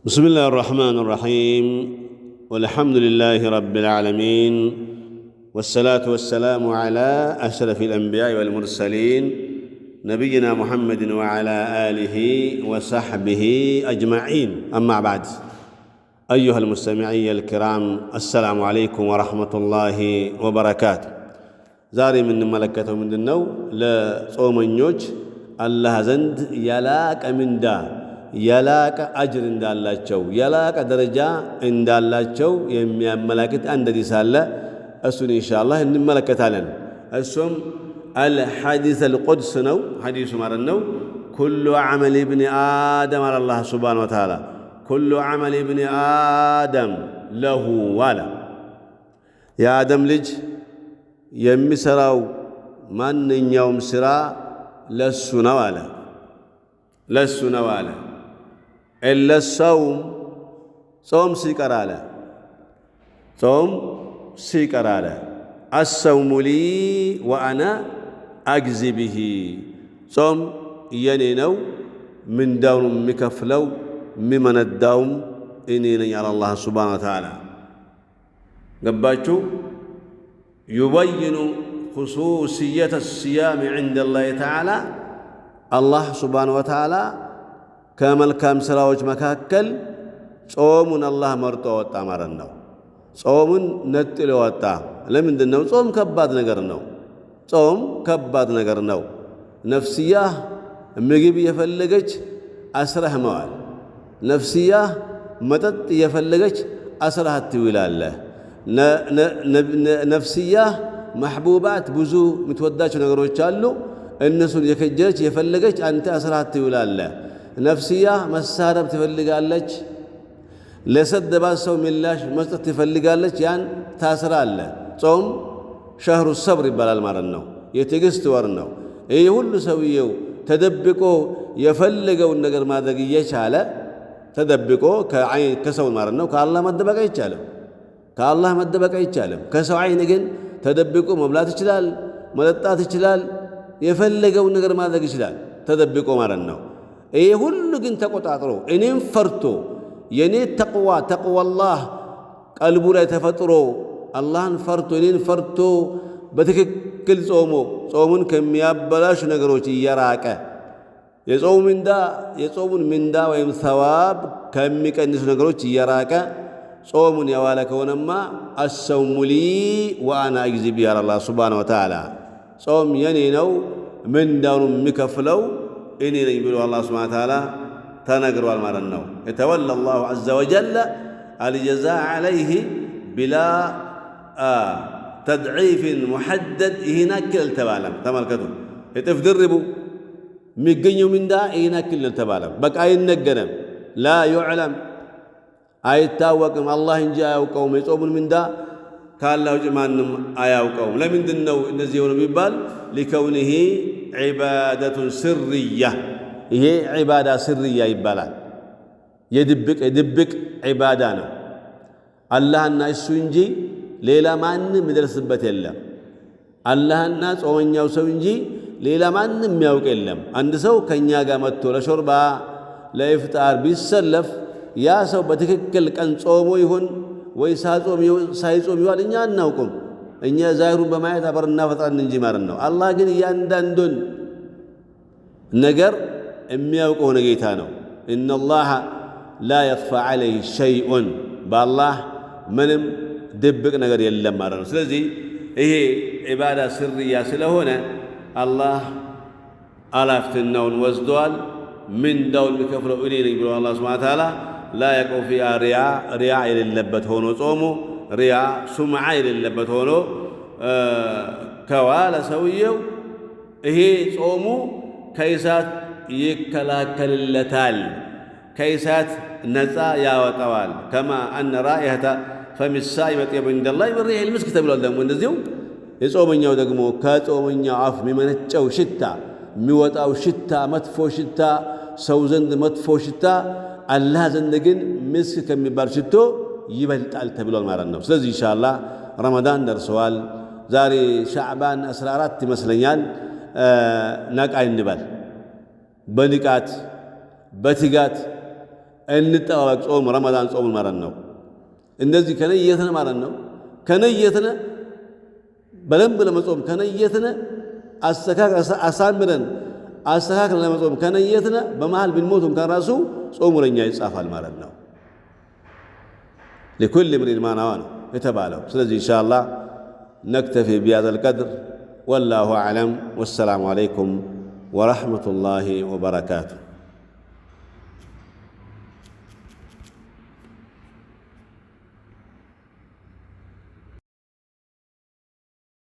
بسم الله الرحمن الرحيم والحمد لله رب العالمين والصلاة والسلام على أشرف الأنبياء والمرسلين نبينا محمد وعلى آله وصحبه أجمعين أما بعد أيها المستمعي الكرام السلام عليكم ورحمة الله وبركاته زاري من ملكته من النو لصومنيوج الله زند يلاك من دا يلاك أجر اندالاتشو يلاك درجة اندالاتشو يمي ملكت عند رسالة أسون إن شاء الله إن ملكت لنا أسوم الحديث القدس نو حديث مرنو كل عمل ابن آدم على الله سبحانه وتعالى كل عمل ابن آدم له ولا يا آدم لج يمي سراو من يوم سرا لسو نوالا إلا الصوم صوم سيكرالا صوم سيكرالا الصوم لي وأنا أجزي به صوم ينينو من دون مكفلو ممن الدوم إنيني على الله سبحانه وتعالى قباتشو يبين خصوصية الصيام عند الله تعالى الله سبحانه وتعالى كامل كام سراوج مكاكل صومن الله مرتو وطا مارنو صومن نتل وطا لمن دنو صوم كباد نغر نو صوم كباد نغر نو نفسيه ምግብ የፈለገች አስራህ መዋል ነፍስያ መጠጥ የፈለገች አስራህ ትውላለ ነፍስያ محبوبات ብዙ ምትወዳቸው ነገሮች አሉ እነሱን የከጀች የፈለገች አንተ አስራህ ትውላለ ነፍስያ መሳረብ ትፈልጋለች ለሰደባት ሰው ምላሽ መስጠት ትፈልጋለች ያን ታስራለ ጾም شهر الصبر ይባላል ማለት ነው የትዕግስት ወር ነው ይሄ ሁሉ ሰውየው ተደብቆ የፈለገውን ነገር ማድረግ እየቻለ ተደብቆ ከሰው ማለት ነው ከአላህ መደበቅ አይቻልም ከሰው አይን ግን ተደብቆ መብላት ይችላል መጠጣት ይችላል የፈለገውን ነገር ማድረግ ይችላል ተደብቆ ማለት ነው ይሄ ሁሉ ግን ተቆጣጥሮ እኔን ፈርቶ የኔ ተቅዋላህ ቀልቡ ላይ ተፈጥሮ አላህን ፈርቶ እኔን ፈርቶ በትክክል ጾሙን ከሚያበላሹ ነገሮች እየራቀ የጾሙን ምንዳ ወይም ሰዋብ ከሚቀንሱ ነገሮች እየራቀ ጾሙን የዋለ ከሆነማ አሰውሙ ሊ ወአና አጅዚ ቢሂ አላህ ሱብሓነሁ ወተዓላ ጾም የኔ ነው ምንዳውን የሚከፍለው እኔ ነኝ ብሎ አላህ ሱብሓነሁ ወተዓላ ተነግሯል ማለት ነው የተወላ አላሁ ዐዘ ወጀል አልጀዛእ ዐለይሂ ቢላ تضعيف محدد هناك التبالم تملكتو يطف دربو ميغنيو من دا هناك التبالم بقى ينغرم لا يعلم አይታወቅም አላህ እንጂ አያውቀውም የጾሙን ምንዳ ካላህ ውጭ ማንም አያውቀውም ለምንድን ነው እንደዚህ ሆነ ቢባል لكونه عباده سريه ይሄ ዒባዳ ስርያ ይባላል የድብቅ ዒባዳ ነው አላህና እሱ እንጂ ሌላ ማንም ይደርስበት የለም አላህና ጾመኛው ሰው እንጂ ሌላ ማንም የሚያውቅ የለም አንድ ሰው ከኛ ጋር መጥቶ ለሾርባ ለኢፍጣር ቢሰለፍ ያ ሰው በትክክል ቀን ጾሞ ይሁን ወይ ሳይጾም ይዋል እኛ አናውቅም እኛ ዛሂሩን በማየት አበርና ፈጣን እንጂ ማለት ነው አላህ ግን እያንዳንዱን ነገር የሚያውቀው ጌታ ነው ኢነላህ ላ የኽፋ ዐለይሂ ሸይኡን በአላህ ምንም ድብቅ ነገር የለም ማለት ነው ስለዚህ ይሄ ዒባዳ ስርያ ስለሆነ አላህ አላፍትናውን ወስዷል ምንዳውን የሚከፍለው እኔ ነኝ ብሎ አላህ ሱብሓነሁ ወተዓላ ላ የቀው ፊሃ ሪያ የሌለበት ሆኖ ጾሙ ሪያ ሱምዓ የሌለበት ሆኖ ከዋለ ሰውየው ይሄ ጾሙ ከእሳት ይከላከልለታል ከእሳት ነፃ ያወጣዋል ከማ አነ ራኢሐተ ፈም الصائم يطيب عند الله من ريح المسك ተብሏል ደግሞ እንደዚሁ የጾመኛው ደግሞ ከጾመኛው አፍ የሚመነጨው ሽታ የሚወጣው ሽታ መጥፎ ሽታ ሰው ዘንድ መጥፎ ሽታ አላህ ዘንድ ግን ምስክ ከሚባል ሽቶ ይበልጣል ተብሏል ማለት ነው ስለዚህ ኢንሻአላህ ረመዳን ደርሰዋል ዛሬ ሻዕባን 14 ይመስለኛል ነቃ እንበል በንቃት በትጋት እንጠባበቅ ጾም ረመዳን ጾም ማለት ነው እንደዚህ ከነየተነ ማለት ነው ከነየተነ በደንብ ለመጾም ከነየተነ አሳምረን አስተካክለን ለመጾም ከነየተነ በመሃል ብንሞቱም ከራሱ ጾሙ ለኛ ይጻፋል ማለት ነው لكل امرئ ما نوى يتبالغ ስለዚህ ان شاء الله نكتفي بهذا القدر والله اعلم والسلام عليكم ورحمة الله وبركاته